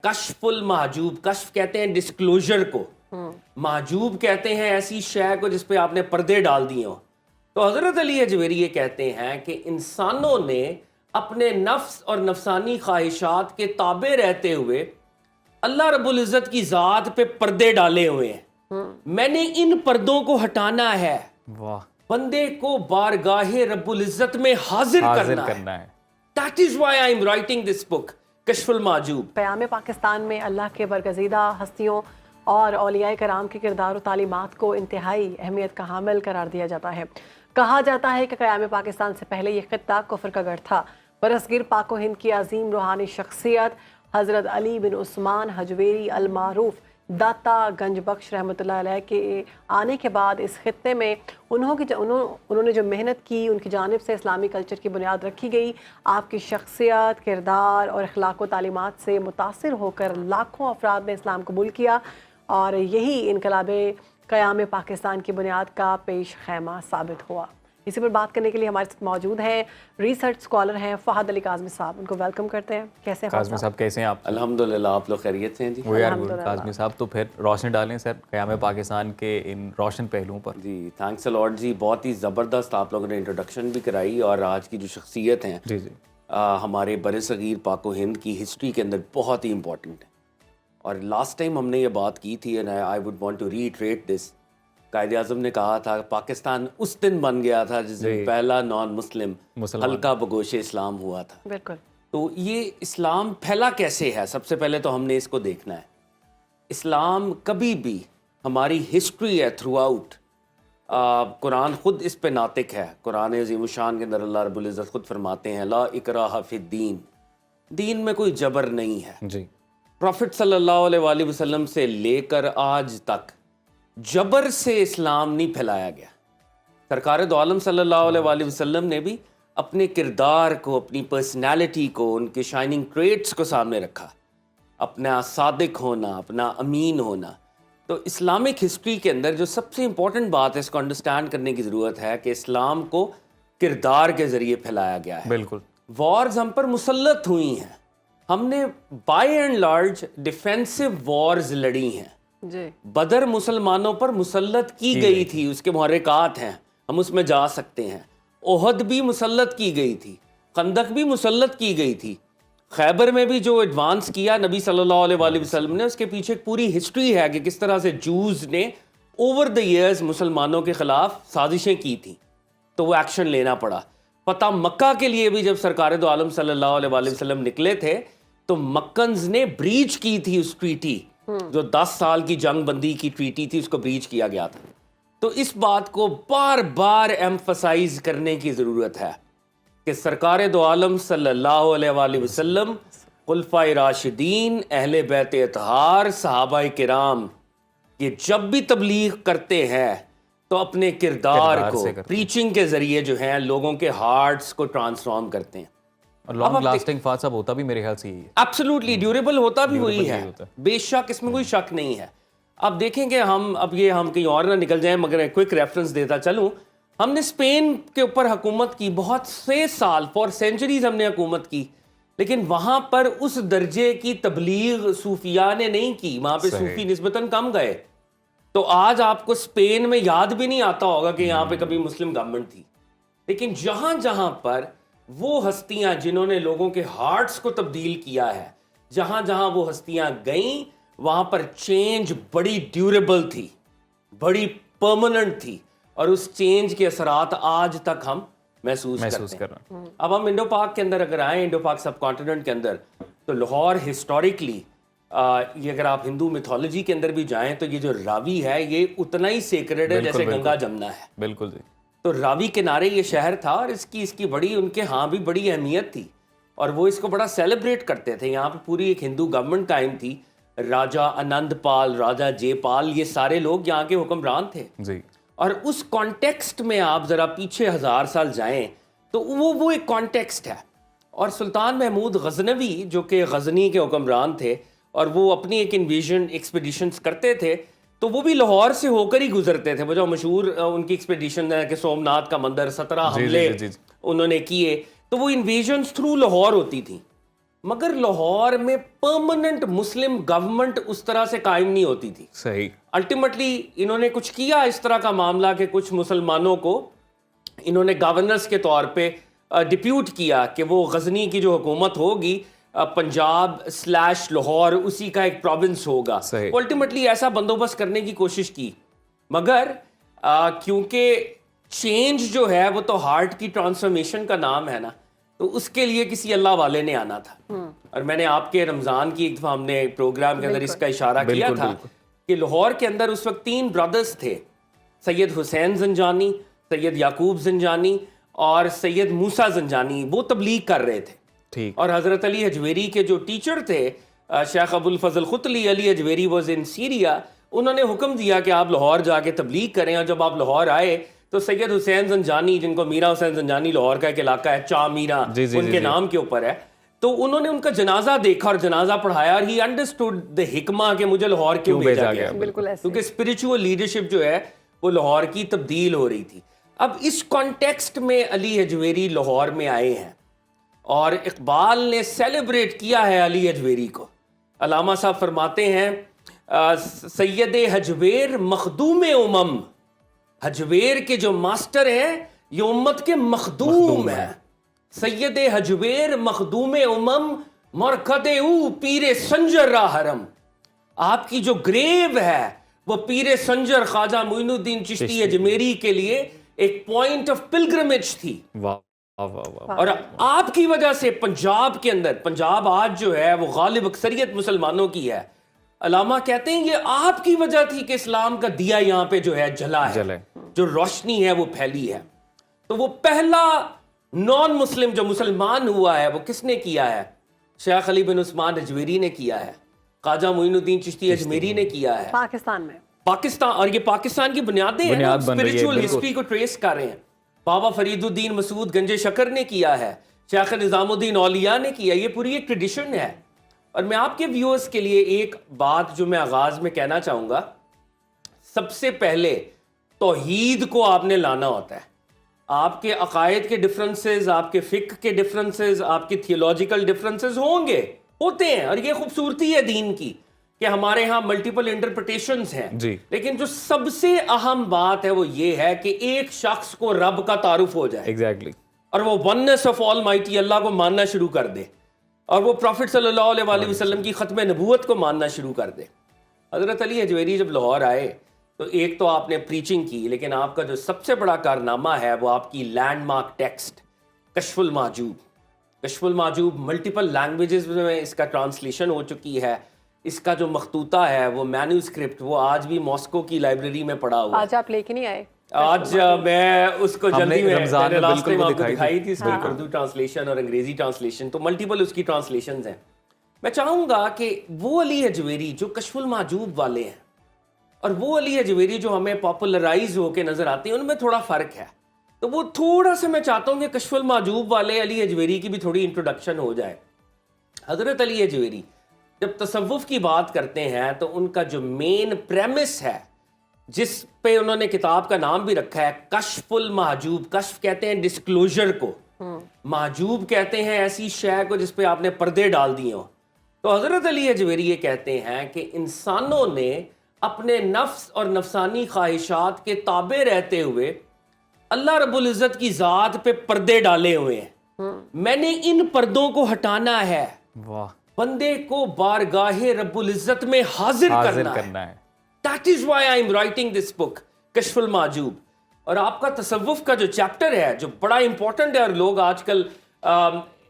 کشف المحجوب، کشف کہتے ہیں ڈسکلوجر کو، محجوب کہتے ہیں ایسی شے کو جس پہ آپ نے پردے ڈال دیے ہوں. تو حضرت علی اجویری یہ کہتے ہیں کہ انسانوں نے اپنے نفس اور نفسانی خواہشات کے تابع رہتے ہوئے اللہ رب العزت کی ذات پہ پردے ڈالے ہوئے ہیں. میں نے ان پردوں کو ہٹانا ہے، واہ، بندے کو بارگاہ رب العزت میں حاضر کرنا ہے. That is why I am writing this book, کشف المحجوب. قیام پاکستان میں اللہ کے برگزیدہ ہستیوں اور اولیاء کرام کے کردار و تعلیمات کو انتہائی اہمیت کا حامل قرار دیا جاتا ہے. کہا جاتا ہے کہ قیام پاکستان سے پہلے یہ خطہ کفر کا گڑھ تھا. برصغیر پاک و ہند کی عظیم روحانی شخصیت حضرت علی بن عثمان حجویری المعروف داتا گنج بخش رحمۃ اللہ علیہ کے آنے کے بعد اس خطے میں انہوں نے جو محنت کی، ان کی جانب سے اسلامی کلچر کی بنیاد رکھی گئی. آپ کی شخصیت، کردار اور اخلاق و تعلیمات سے متاثر ہو کر لاکھوں افراد نے اسلام قبول کیا، اور یہی انقلاب قیام پاکستان کی بنیاد کا پیش خیمہ ثابت ہوا. اسی پر بات کرنے کے لیے ہمارے ساتھ موجود ہیں ریسرچ اسکالر ہیں فہد علی کاظمی صاحب. ان کو ویلکم کرتے ہیں. کیسے ہیں کاظمی صاحب؟ کیسے ہیں آپ؟ الحمدللہ، آپ لوگ خیریت سے ہیں جی؟ کاظمی صاحب تو پھر روشنی ڈالیں سر قیام پاکستان کے ان روشن پہلوؤں پر. جی تھینکس اے لاٹ جی، بہت ہی زبردست آپ لوگوں نے انٹروڈکشن بھی کرائی، اور آج کی جو شخصیت ہیں جی جی ہمارے بر صغیر پاک و ہند کی ہسٹری کے اندر بہت ہی امپورٹنٹ ہے. اور لاسٹ ٹائم ہم نے یہ بات کی تھی، and I would want to retreat this. Quaid Azam نے کہا تھا پاکستان اس دن بن گیا تھا جس دن پہلا نان مسلم حلقہ بگوش اسلام ہوا تھا. بالکل. تو یہ اسلام پھیلا کیسے ہے، سب سے پہلے تو ہم نے اس کو دیکھنا ہے. اسلام کبھی بھی ہماری ہسٹری ہے تھرو آؤٹ. قرآن خود اس پہ ناطق ہے. قرآن عظیم الشان کے اندر اللہ رب العزت خود فرماتے ہیں لا اکراہ فی الدین، دین میں کوئی جبر نہیں ہے. جی. پروفٹ صلی اللہ علیہ وآلہ وسلم سے لے کر آج تک جبر سے اسلام نہیں پھیلایا گیا. سرکار دو عالم صلی اللہ علیہ وآلہ وسلم نے بھی اپنے کردار کو، اپنی پرسنالٹی کو، ان کے شائننگ ٹریٹس کو سامنے رکھا، اپنا صادق ہونا، اپنا امین ہونا. تو اسلامک ہسٹری کے اندر جو سب سے امپورٹنٹ بات ہے، اس کو انڈرسٹینڈ کرنے کی ضرورت ہے کہ اسلام کو کردار کے ذریعے پھیلایا گیا ہے. بالکل. وارز ہم پر مسلط ہوئی ہیں، ہم نے by and large defensive wars لڑی ہیں. جی. بدر مسلمانوں پر مسلط کی گئی تھی، اس کے محرکات ہیں، ہم اس میں جا سکتے ہیں. احد بھی مسلط کی گئی تھی، خندق بھی مسلط کی گئی تھی. خیبر میں بھی جو ایڈوانس کیا نبی صلی اللہ علیہ وآلہ وسلم نے، اس کے پیچھے ایک پوری ہسٹری ہے کہ کس طرح سے جوز نے اوور دا ایئرز مسلمانوں کے خلاف سازشیں کی تھیں، تو وہ ایکشن لینا پڑا. فتح مکہ کے لیے بھی جب سرکار دو عالم صلی اللہ علیہ وآلہ وسلم نکلے تھے تو مکنز نے بریچ کی تھی اس ٹریٹی، جو 10 سال کی جنگ بندی کی ٹریٹی تھی، اس کو بریچ کیا گیا تھا. تو اس بات کو بار بار ایمفسائز کرنے کی ضرورت ہے کہ سرکار دو عالم صلی اللہ علیہ وآلہ وسلم، خلفائے راشدین، اہل بیت اطہار، صحابہ کرام، یہ جب بھی تبلیغ کرتے ہیں تو اپنے کردار کو پریچنگ کے ذریعے جو ہیں لوگوں کے ہارٹس کو ٹرانسفارم کرتے ہیں. اور لانگ لاسٹنگ فات صاحب ہوتا بھی میرے خیال سے ہی ہے. ایبسلیوٹلی ڈیوریبل ہوتا بھی وہی ہے، بے شک، اس میں کوئی شک نہیں ہے. اب دیکھیں کہ ہم کہیں اور نہ نکل جائیں، مگر کوئک ریفرنس دیتا چلوں. ہم نے اسپین کے اوپر حکومت کی بہت سے سال، فار سینچریز ہم نے حکومت کی، لیکن وہاں پر اس درجے کی تبلیغ صوفیاء نے نہیں کی. وہاں پہ صوفی نسبتاً کم گئے. تو آج آپ کو اسپین میں یاد بھی نہیں آتا ہوگا کہ یہاں پہ کبھی مسلم گورنمنٹ تھی. لیکن جہاں جہاں پر وہ ہستیاں جنہوں نے لوگوں کے ہارٹس کو تبدیل کیا ہے، جہاں جہاں وہ ہستیاں گئیں، وہاں پر چینج بڑی ڈیوریبل تھی، بڑی پرماننٹ تھی، اور اس چینج کے اثرات آج تک ہم محسوس کرتے ہیں. اب ہم انڈو پاک کے اندر اگر آئیں، انڈو پاک سب کانٹیننٹ کے اندر، تو لاہور ہسٹوریکلی، یہ اگر آپ ہندو میتھولوجی کے اندر بھی جائیں تو یہ جو راوی ہے یہ اتنا ہی سیکرڈ ہے جیسے گنگا جمنا ہے. بالکل جی. تو راوی کنارے یہ شہر تھا، اور اس کی بڑی ان کے ہاں بھی بڑی اہمیت تھی، اور وہ اس کو بڑا سیلیبریٹ کرتے تھے. یہاں پہ پوری ایک ہندو گورنمنٹ قائم تھی. راجا آنند پال، راجا جے پال، یہ سارے لوگ یہاں کے حکمران تھے جی. اور اس کانٹیکسٹ میں آپ ذرا پیچھے 1000 سال جائیں تو وہ ایک کانٹیکسٹ ہے. اور سلطان محمود غزنوی جو کہ غزنی کے حکمران تھے، اور وہ اپنی ایک انویژن ایکسپیڈیشنز کرتے تھے، تو وہ بھی لاہور سے ہو کر ہی گزرتے تھے. وہ جو مشہور ان کی ایکسپیڈیشن ہے کہ سومناتھ کا مندر 17 حملے انہوں نے کیے، تو وہ انویژنز تھرو لاہور ہوتی تھیں. مگر لاہور میں پرماننٹ مسلم گورنمنٹ اس طرح سے قائم نہیں ہوتی تھی. صحیح. الٹیمیٹلی انہوں نے کچھ کیا اس طرح کا معاملہ کہ کچھ مسلمانوں کو انہوں نے گورنرز کے طور پہ ڈپیوٹ کیا کہ وہ غزنی کی جو حکومت ہوگی پنجاب / لاہور اسی کا ایک پروونس ہوگا. صحیح. الٹیمیٹلی ایسا بندوبست کرنے کی کوشش کی, مگر کیونکہ چینج جو ہے وہ تو ہارٹ کی ٹرانسفارمیشن کا نام ہے نا, تو اس کے لیے کسی اللہ والے نے آنا تھا. اور میں نے آپ کے رمضان کی ایک دفعہ ہم نے پروگرام کے اندر اس کا اشارہ کیا تھا کہ لاہور کے اندر اس وقت 3 برادرز تھے, سید حسین زنجانی, سید یعقوب زنجانی اور سید موسیٰ زنجانی. وہ تبلیغ کر رہے تھے. ٹھیک. اور حضرت علی حجویری کے جو ٹیچر تھے شیخ ابو الفضل خطلی, علی حجویری واز ان سیریا, انہوں نے حکم دیا کہ آپ لاہور جا کے تبلیغ کریں. اور جب آپ لاہور آئے تو سید حسین زنجانی, جن کو میرا حسین زنجانی لاہور کا ایک علاقہ ہے, چا میرا ان کے نام کے اوپر ہے, تو انہوں نے ان کا جنازہ دیکھا اور جنازہ پڑھایا, اور ہی انڈرسٹوڈ دی حکمہ کہ مجھے لاہور کیوں بھیجا گیا. بالکل ایسے, کیونکہ اسپرچول لیڈرشپ جو ہے وہ لاہور کی تبدیل ہو رہی تھی. اب اس کانٹیکسٹ میں علی حجویری لاہور میں آئے ہیں اور اقبال نے سیلیبریٹ کیا ہے علی حجویری کو. علامہ صاحب فرماتے ہیں سید حجویر مخدوم امم, حجویر کے جو ماسٹر ہیں یہ امت کے مخدوم ہیں. سید حجویر مخدوم امم مرکد او پیر سنجر را حرم. آپ کی جو گریو ہے وہ پیر سنجر خواجہ معین الدین چشتی اجمیری کے لیے ایک پوائنٹ آف پلگرمیج تھی. اور آپ کی وجہ سے پنجاب کے اندر, پنجاب آج جو ہے وہ غالب اکثریت مسلمانوں کی ہے, علامہ کہتے ہیں یہ آپ کی وجہ تھی کہ اسلام کا دیا یہاں پہ جو ہے جلا ہے, جو روشنی ہے وہ پھیلی ہے. تو وہ پہلا نان مسلم جو مسلمان ہوا ہے وہ کس نے کیا ہے؟ شیخ علی بن عثمان اجمیری نے کیا ہے, خواجہ معین الدین چشتی اجمیری نے کیا ہے پاکستان میں. پاکستان, اور یہ پاکستان کی بنیادیں ہیں, اسپرچول ہسٹری کو ٹریس کر رہے ہیں. بابا فرید الدین مسعود گنج شکر نے کیا ہے, شیخ نظام الدین اولیاء نے کیا, یہ پوری ایک ٹریڈیشن ہے. اور میں آپ کے ویورز کے لیے ایک بات جو میں آغاز میں کہنا چاہوں گا, سب سے پہلے توحید کو آپ نے لانا ہوتا ہے. آپ کے عقائد کے ڈفرنسز, آپ کے فقہ کے ڈفرنسز, آپ کے تھیولوجیکل ڈفرنسز ہوں گے, ہوتے ہیں, اور یہ خوبصورتی ہے دین کی کہ ہمارے ہاں ملٹیپل انٹرپریٹیشنز ہیں. لیکن جو سب سے اہم بات ہے وہ یہ ہے کہ ایک شخص کو رب کا تعارف ہو جائے, ایگزیکٹلی, اور وہ وننس آف آل مائٹی اللہ کو ماننا شروع کر دے, اور وہ پروفٹ صلی اللہ علیہ وآلہ وسلم کی ختم نبوت کو ماننا شروع کر دے. حضرت علی حجویری جب لاہور آئے تو ایک تو آپ نے پریچنگ کی, لیکن آپ کا جو سب سے بڑا کارنامہ ہے وہ آپ کی لینڈ مارک ٹیکسٹ کشف المحجوب. کشف المحجوب ملٹیپل لینگویجز میں اس کا ٹرانسلیشن ہو چکی ہے. اس کا جو مخطوطہ ہے وہ مینوسکرپٹ وہ آج بھی ماسکو کی لائبریری میں پڑا ہوا ہے. آج آپ لے کے نہیں آئے؟ آج میں اس کو جلدی میں لاسٹ ٹائم آپ کو دکھائی تھی, اس کی اردو ٹرانسلیشن اور انگریزی ٹرانسلیشن, تو ملٹیپل اس کی ٹرانسلیشنز ہیں. میں چاہوں گا کہ وہ علی حجویری جو کشف المحجوب والے ہیں اور وہ علی حجویری جو ہمیں پاپولرائز ہو کے نظر آتے ہیں, ان میں تھوڑا فرق ہے. تو وہ تھوڑا سا میں چاہتا ہوں کہ کشف المحجوب والے علی حجویری کی بھی تھوڑی انٹروڈکشن ہو جائے. حضرت علی حجویری جب تصوف کی بات کرتے ہیں تو ان کا جو مین پریمس ہے, جس پہ انہوں نے کتاب کا نام بھی رکھا ہے کشف المحجوب. کشف کہتے ہیں ڈسکلوجر کو, محجوب کہتے ہیں ایسی شے کو جس پہ آپ نے پردے ڈال دیے ہوں. تو حضرت علی حجویری یہ کہتے ہیں کہ انسانوں نے اپنے نفس اور نفسانی خواہشات کے تابع رہتے ہوئے اللہ رب العزت کی ذات پہ پردے ڈالے ہوئے ہیں. میں نے ان پردوں کو ہٹانا ہے, بندے کو بارگاہ رب العزت میں حاضر کرنا ہے. That is why I am writing this book, کشف المحجوب. اور آپ کا تصوف کا جو چیپٹر ہے جو بڑا امپورٹنٹ ہے, اور لوگ آج کل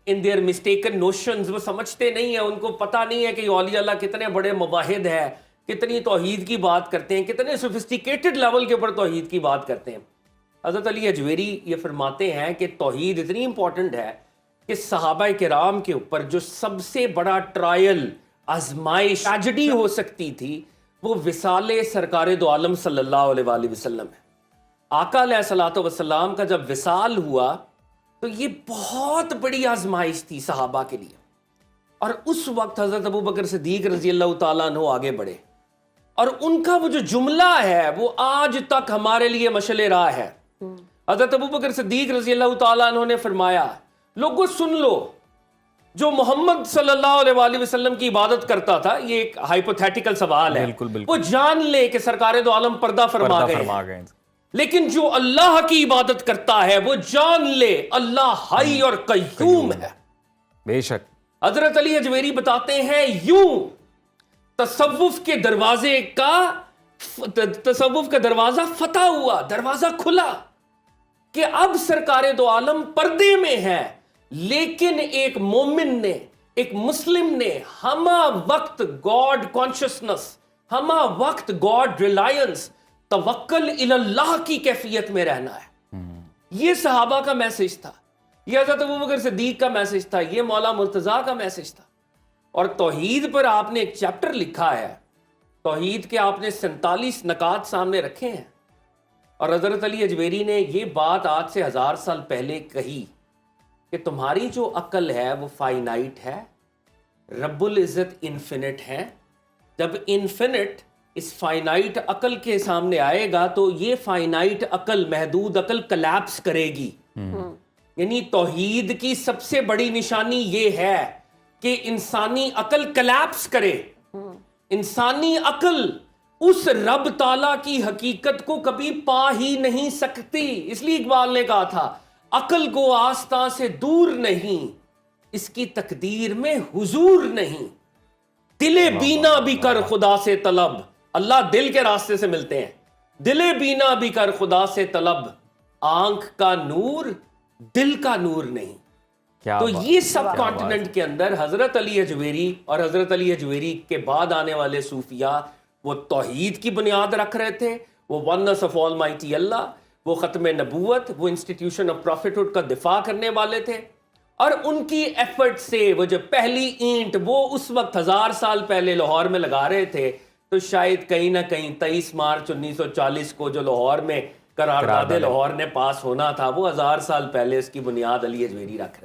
in their mistaken notions وہ سمجھتے نہیں ہیں, ان کو پتہ نہیں ہے کہ اولیاء اللہ کتنے بڑے مواحد ہیں, کتنی توحید کی بات کرتے ہیں, کتنے سوفسٹیکیٹڈ لیول کے اوپر توحید کی بات کرتے ہیں. حضرت علی حجویری یہ فرماتے ہیں کہ توحید اتنی امپورٹنٹ ہے کہ صحابہ کرام کے اوپر جو سب سے بڑا ٹرائل, آزمائش, ٹریجڈی ہو سکتی تھی وہ وصال سرکار دو عالم صلی اللہ علیہ وآلہ وسلم ہے. آقا علیہ الصلوۃ والسلام کا جب وصال ہوا تو یہ بہت بڑی آزمائش تھی صحابہ کے لیے, اور اس وقت حضرت ابوبکر صدیق رضی اللہ تعالیٰ عنہ آگے بڑھے, اور ان کا وہ جو جملہ ہے وہ آج تک ہمارے لیے مشعل راہ ہے. حضرت ابوبکر صدیق رضی اللہ تعالیٰ عنہ نے فرمایا, لوگوں سن لو, جو محمد صلی اللہ علیہ وآلہ وسلم کی عبادت کرتا تھا، یہ ایک ہائپوتھیٹیکل سوال ہے، بالکل بالکل وہ جان لے کہ سرکار دو عالم پردہ فرما پردہ گئے فرما ہیں، گئے ہیں۔ لیکن جو اللہ کی عبادت کرتا ہے وہ جان لے اللہ حی اور قیوم ہے۔ بے شک حضرت علی اجویری بتاتے ہیں یوں تصوف کے دروازہ فتح ہوا، دروازہ کھلا کہ اب سرکار دو عالم پردے میں ہے، لیکن ایک مومن نے، ایک مسلم نے ہمہ وقت گاڈ کانشسنس، ہمہ وقت گاڈ ریلائنس، توکل اللہ کی کیفیت میں رہنا ہے۔ یہ صحابہ کا میسج تھا، یہ حضرت ابوبکر صدیق کا میسج تھا، یہ مولا مرتضیٰ کا میسج تھا۔ اور توحید پر آپ نے ایک چیپٹر لکھا ہے، توحید کے آپ نے 47 نکات سامنے رکھے ہیں، اور حضرت علی اجویری نے یہ بات آج سے 1000 سال پہلے کہی کہ تمہاری جو عقل ہے وہ فائنائٹ ہے، رب العزت انفینٹ ہے۔ جب انفینٹ اس فائنائٹ عقل کے سامنے آئے گا تو یہ فائنائٹ عقل، محدود عقل کلیپس کرے گی۔ یعنی توحید کی سب سے بڑی نشانی یہ ہے کہ انسانی عقل کلیپس کرے، انسانی عقل اس رب تعالیٰ کی حقیقت کو کبھی پا ہی نہیں سکتی۔ اس لیے اقبال نے کہا تھا عقل کو آستاں سے دور نہیں، اس کی تقدیر میں حضور نہیں، دل بینا بھی کر خدا سے طلب، اللہ دل کے راستے سے ملتے ہیں، دل بینا بھی کر خدا سے طلب، آنکھ کا نور دل کا نور نہیں۔ تو یہ سب کانٹیننٹ کے اندر حضرت علی اجویری اور حضرت علی اجویری کے بعد آنے والے صوفیاء وہ توحید کی بنیاد رکھ رہے تھے، وہ ونس آف آل مائٹی اللہ، وہ ختم نبوت، وہ انسٹیٹیوشن آف پروفیٹہڈ کا دفاع کرنے والے تھے۔ اور ان کی ایفرٹ سے وہ جو پہلی اینٹ وہ اس وقت 1000 سال پہلے لاہور میں لگا رہے تھے، تو شاید کہیں نہ کہیں 23 مارچ 1940 کو جو لاہور میں قرارداد لاہور نے پاس ہونا تھا، وہ 1000 سال پہلے اس کی بنیاد علی اجویری رکھ رہے